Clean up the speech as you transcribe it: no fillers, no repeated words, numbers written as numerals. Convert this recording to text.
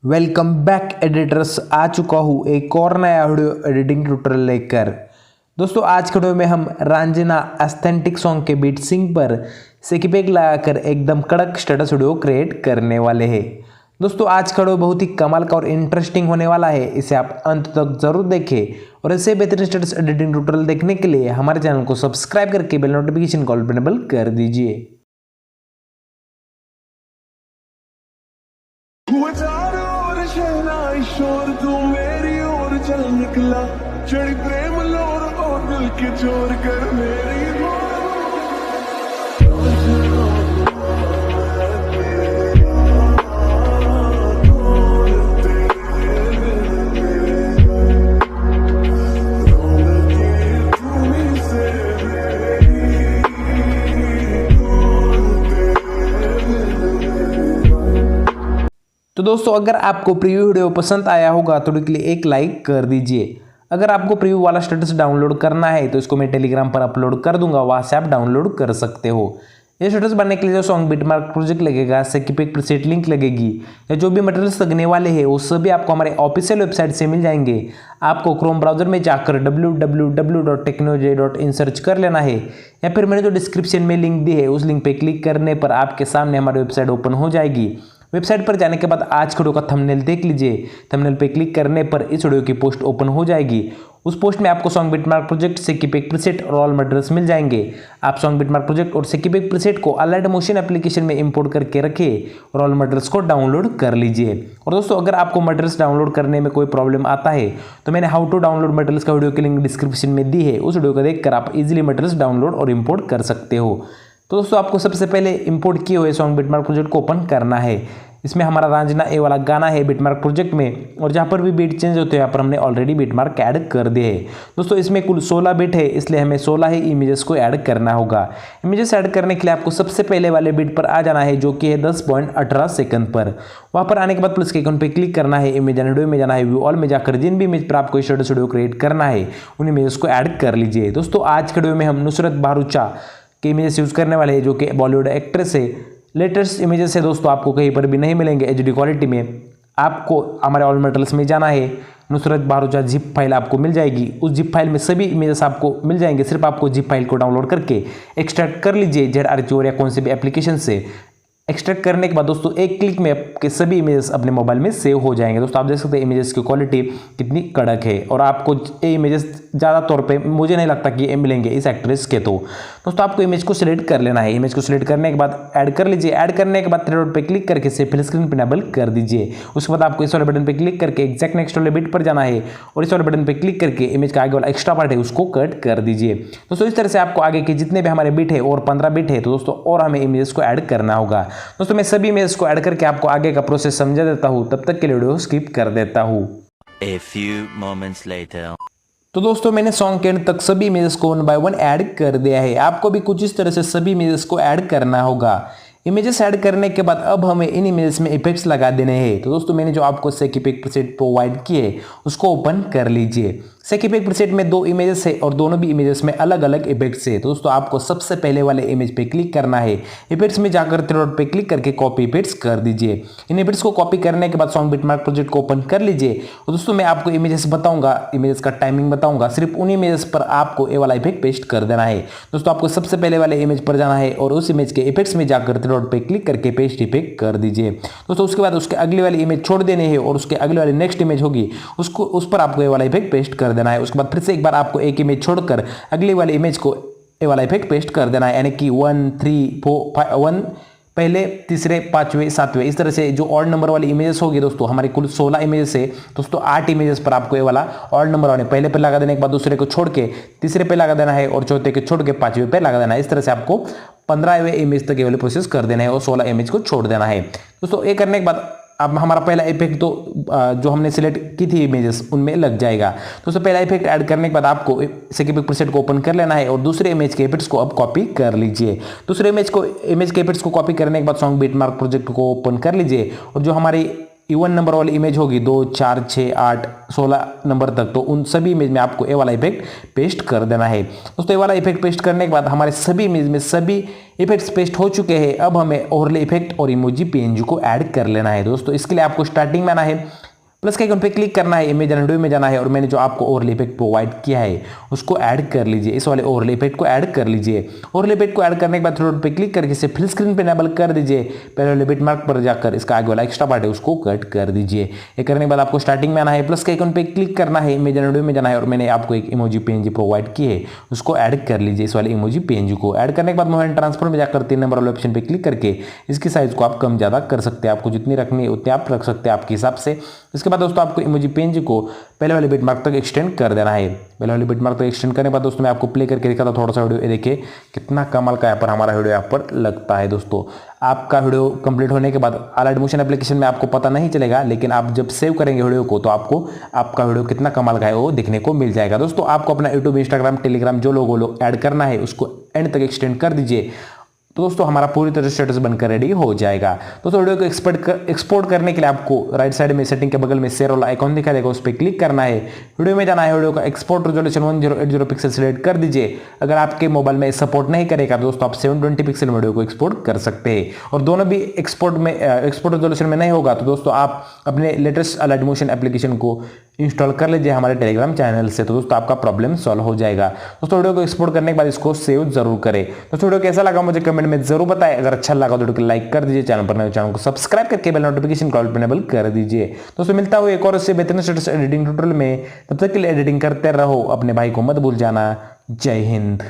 Welcome back editors. आ चुका हूँ एक और नया वीडियो एडिटिंग ट्यूटोरियल लेकर। दोस्तों आज के वीडियो में हम रांझना एस्थेटिक सॉन्ग के बीट सिंग पर सेकीपेक लगाकर एकदम कड़क स्टेटस वीडियो क्रिएट करने वाले हैं। दोस्तों आज का वीडियो बहुत ही कमाल का और इंटरेस्टिंग होने वाला है, इसे आप अंत तक जरूर देखें और ऐसे बेहतरीन स्टेटस एडिटिंग ट्यूटोरियल देखने के लिए हमारे चैनल को सब्सक्राइब करके बेल नोटिफिकेशन को ऑल पर इनेबल कर दीजिए। शोर तू मेरी ओर चल निकला, चढ़ी प्रेम लोर और दिल के चोर कर मेरी तो दोस्तों अगर आपको प्रीव्यू वीडियो पसंद आया होगा तो के लिए एक लाइक कर दीजिए। अगर आपको प्रीव्यू वाला स्टेटस डाउनलोड करना है तो इसको मैं टेलीग्राम पर अपलोड कर दूंगा, वहां से आप डाउनलोड कर सकते हो। ये स्टेटस बनने के लिए जो सॉन्ग बिटमार्क प्रोजेक्ट लगेगा, सेकीपेक प्रीसेट लिंक लगेगी या जो भी मटेरियल्स लगने वाले हैं वो सभी आपको हमारे ऑफिशियल वेबसाइट से मिल जाएंगे। आपको क्रोम ब्राउजर में जाकर www.techno.in सर्च कर लेना है या फिर मैंने जो डिस्क्रिप्शन में लिंक दी है उस लिंक पे क्लिक करने पर आपके सामने हमारी वेबसाइट ओपन हो जाएगी। वेबसाइट पर जाने के बाद आज के वीडियो का थंबनेल देख लीजिए। थंबनेल पे क्लिक करने पर इस वीडियो की पोस्ट ओपन हो जाएगी। उस पोस्ट में आपको सॉन्ग बिटमार्क प्रोजेक्ट, सेकीपेक प्रीसेट और ऑल मटेरियल्स मिल जाएंगे। आप सॉन्ग बिटमार्क प्रोजेक्ट और सेकीपेक प्रीसेट को alight मोशन एप्लीकेशन में इंपोर्ट करके रखिए और ऑल मटेरियल्स को डाउनलोड कर लीजिए। और दोस्तों अगर आपको मटेरियल्स डाउनलोड करने में कोई प्रॉब्लम आता है तो मैंने हाउ टू डाउनलोड मटेरियल्स का वीडियो की लिंक डिस्क्रिप्शन में दी है, उस वीडियो को देखकर आप इजीली मटेरियल्स डाउनलोड और इंपोर्ट कर सकते हो। तो दोस्तों आपको सबसे पहले इंपोर्ट किए हुए सॉन्ग बिटमार्क प्रोजेक्ट को ओपन करना है। इसमें हमारा रांझना ए वाला गाना है बिटमार्क प्रोजेक्ट में, और जहाँ पर भी बीट चेंज होते हैं यहाँ पर हमने ऑलरेडी बिटमार्क ऐड कर दिए हैं। दोस्तों इसमें कुल 16 बीट है, इसलिए हमें 16 ही इमेजेस को ऐड करना होगा। इमेजेस ऐड करने के लिए आपको सबसे पहले वाले बीट पर आ जाना है जो कि है 10.18 सेकंड पर। वहाँ पर आने के बाद प्लस के आइकन पे क्लिक करना है, इमेज एंड वीडियो में जाना है, व्यू ऑल में जाकर जिन भी इमेज पर आपको स्टेटस वीडियो क्रिएट करना है उन इमेजेस को ऐड कर लीजिए। दोस्तों आज के वीडियो में हम नुसरत भारूचा के इमेजेस यूज़ करने वाले हैं जो कि बॉलीवुड एक्ट्रेस है। लेटेस्ट इमेजेस है दोस्तों, आपको कहीं पर भी नहीं मिलेंगे एचडी क्वालिटी में। आपको हमारे ऑल मटेरियल्स में जाना है, नुसरत भारूचा जिप फाइल आपको मिल जाएगी। उस जिप फाइल में सभी इमेजेस आपको मिल जाएंगे। सिर्फ आपको जिप फाइल को डाउनलोड करके एक्सट्रैक्ट कर लीजिए ZRH या कौन से भी एप्लीकेशन से। एक्सट्रैक्ट करने के बाद दोस्तों एक क्लिक में आपके सभी इमेजेस अपने मोबाइल में सेव हो जाएंगे। दोस्तों आप देख सकते हैं इमेजेस की क्वालिटी कितनी कड़क है, और आपको ये इमेजेस ज़्यादा तौर पे मुझे नहीं लगता कि ये मिलेंगे इस एक्ट्रेस के। तो दोस्तों आपको इमेज को सिलेक्ट कर लेना है। इमेज को सिलेक्ट करने के बाद ऐड कर लीजिए। ऐड करने के बाद थ्री डॉट पे क्लिक करके से फिल स्क्रीन पर इनेबल कर दीजिए। उसके बाद आपको इस वाले बटन पर क्लिक करके एग्जैक्ट नेक्स्ट वाले बिट पर जाना है और इस वाले बटन पर क्लिक करके इमेज का आगे वाला एक्स्ट्रा पार्ट है उसको कट कर दीजिए। दोस्तों इस तरह से आपको आगे के जितने भी हमारे बिट है और 15 बिट है तो दोस्तों और हमें इमेज को ऐड करना होगा। दोस्तों मैं सभी इमेज को ऐड करके आपको आगे का प्रोसेस समझा देता हूं, तब तक के लिए वीडियो स्किप कर देता हूं। A few moments later. तो दोस्तों मैंने सॉन्ग के एंड तक सभी इमेजेस को 1 बाय 1 ऐड कर दिया है। आपको भी कुछ इस तरह से सभी इमेजेस को ऐड करना होगा। इमेजेस ऐड करने के बाद अब हमें इन इमेजेस में इफेक्ट्स लगा देने हैं। तो दोस्तों मैंने जो आपको सेकीपेक प्रीसेट प्रोवाइड किए उसको ओपन कर लीजिए। सेकीपेक प्रीसेट में 2 इमेजेस है और दोनों भी इमेजेस में अलग अलग इफेक्ट्स है। तो दोस्तों आपको सबसे पहले वाले इमेज पे क्लिक करना है, इफेक्ट्स में जाकर थ्री डॉट पे क्लिक करके कॉपी इफेक्ट्स कर दीजिए। इन इफेक्ट्स को कॉपी करने के बाद सॉन्ग बिटमार्क प्रोजेक्ट को ओपन कर लीजिए। और दोस्तों मैं आपको इमेजेस बताऊंगा, इमेजेस का टाइमिंग बताऊंगा, सिर्फ उन इमेजेस पर आपको ये वाला इफेक्ट पेस्ट कर देना है। दोस्तों आपको सबसे पहले वाले इमेज पर जाना है और उस इमेज के इफेक्ट्स में जाकर थ्री डॉट पे क्लिक करके पेस्ट इफेक्ट कर दीजिए। दोस्तों उसके बाद उसके अगली वाली इमेज छोड़ देनी है और उसके अगली वाली नेक्स्ट इमेज होगी उसको उस पर आपको ये वाला इफेक्ट पेस्ट कर देना है। उसके बाद फिर से एक बार आपको एक इमेज छोड़कर अगली वाली इमेज को ये वाला इफेक्ट पेस्ट कर देना है, यानी कि 1 3 4 5 1 पहले, तीसरे, पांचवें, सातवें, इस तरह से जो ऑड नंबर वाली इमेजेस होगी। दोस्तों हमारी कुल 16 इमेजेस है। दोस्तों 8 इमेजेस पर आपको ये वाला ऑड नंबर वाले पहले पे लगा देने के बाद दूसरे को छोड़ के तीसरे पे लगा देना है और चौथे के छोड़ के पांचवें पे लगा देना है। इस तरह से आपको 15वें इमेज तक ये वाले प्रोसेस कर देना है और 16 इमेज को छोड़ देना है। दोस्तों ये करने के बाद अब हमारा पहला इफेक्ट तो जो हमने सिलेक्ट की थी इमेजेस उनमें लग जाएगा। दोस्तों पहला इफेक्ट ऐड करने के बाद आपको सेकीपेक प्रीसेट को ओपन कर लेना है और दूसरे इमेज के इफेक्ट्स को अब कॉपी कर लीजिए। दूसरे इमेज के इफेक्ट्स को कॉपी करने के बाद सॉन्ग बिटमार्क प्रोजेक्ट को ओपन कर लीजिए और जो हमारी इवन नंबर वाली इमेज होगी 2, 4, 6, 8, 16 नंबर तक, तो उन सभी इमेज में आपको ये वाला इफेक्ट पेस्ट कर देना है दोस्तों। ये वाला इफेक्ट पेस्ट करने के बाद हमारे सभी इमेज में सभी इफेक्ट्स पेस्ट हो चुके हैं। अब हमें ओवरले इफेक्ट और इमोजी पीएनजी को ऐड कर लेना है दोस्तों। इसके लिए आपको स्टार्टिंग में आना है, प्लस के आइकन पे क्लिक करना है, इमेज एंड वीडियो में जाना है और मैंने जो आपको ओवरले इफेक्ट प्रोवाइड किया है उसको ऐड कर लीजिए। इस वाले ओवरले इफेक्ट को ऐड कर लीजिए। ओवरले इफेक्ट को ऐड करने के बाद थोड़ा पे क्लिक करके इसे फुल स्क्रीन पे इनेबल कर दीजिए। पहले वाले बिट मार्क पर जाकर इसका आगे वाला एक्स्ट्रा पार्ट है उसको कट कर दीजिए। ये करने के बाद आपको स्टार्टिंग में आना है, प्लस के आइकन पे क्लिक करना है, इमेज एंड वीडियो में जाना है और मैंने आपको एक इमोजी पीएनजी प्रोवाइड की है उसको ऐड कर लीजिए। इस वाले इमोजी पीएनजी को ऐड करने के बाद मूव एंड ट्रांसफर में जाकर 3 नंबर वाले ऑप्शन पे क्लिक करके इसकी साइज को आप कम ज्यादा कर सकते हैं। आपको जितनी रखनी है उतनी आप रख सकते हैं आपके हिसाब से। इसके बाद दोस्तों आपको इमोजी पीएनजी को पहले वाले बिट मार्क तक एक्सटेंड कर देना है। पहले वाले बिट मार्क तक एक्सटेंड करने के बाद दोस्तों मैं आपको प्ले करके दिखाता हूं थोड़ा सा वीडियो। देखिए कितना कमाल का यहाँ पर हमारा वीडियो यहाँ पर लगता है दोस्तों। आपका वीडियो कंप्लीट होने के बाद अलाइट मोशन एप्लीकेशन में आपको पता नहीं चलेगा, लेकिन आप जब सेव करेंगे वीडियो को तो आपको आपका वीडियो कितना कमाल का है वो दिखने को मिल जाएगा दोस्तों। आपको अपना यूट्यूब, इंस्टाग्राम, टेलीग्राम जो लोगो ऐड करना है उसको एंड तक एक्सटेंड कर दीजिए तो दोस्तों हमारा पूरी तरह से स्टेटस बनकर रेडी हो जाएगा। दोस्तों वीडियो को एक्सपोर्ट करने के लिए आपको राइट साइड में सेटिंग के बगल में शेयर वाला आइकॉन दिखा देगा, उस पर क्लिक करना है, वीडियो में जाना है, वीडियो का एक्सपोर्ट रेजोल्यूशन 1080 पिक्सल सिलेक्ट कर दीजिए। अगर आपके मोबाइल में सपोर्ट नहीं करेगा दोस्तों आप 720 पिक्सल वीडियो को एक्सपोर्ट कर सकते हैं। और दोनों भी एक्सपोर्ट रेजोल्यूशन में नहीं होगा तो दोस्तों आप अपने लेटेस्ट अलाइट मोशन एप्लीकेशन को इंस्टॉल कर लीजिए हमारे टेलीग्राम चैनल से, तो दोस्तों आपका प्रॉब्लम सॉल्व हो जाएगा। दोस्तों वीडियो को एक्सपोर्ट करने के बाद इसको सेव जरूर करें। दोस्तों वीडियो कैसा लगा मुझे कमेंट में जरूर बताएं। अगर अच्छा लगा तो वीडियो को लाइक कर दीजिए, चैनल पर नए चैनल को सब्सक्राइब करके बेल नोटिफिकेशन कॉल पर इनेबल कर दीजिए। दोस्तों मिलता हूं एक और इससे बेहतरीन स्टेटस एडिटिंग ट्यूटोरियल में, तब तक के लिए एडिटिंग करते रहो, अपने भाई को मत भूल जाना। जय हिंद।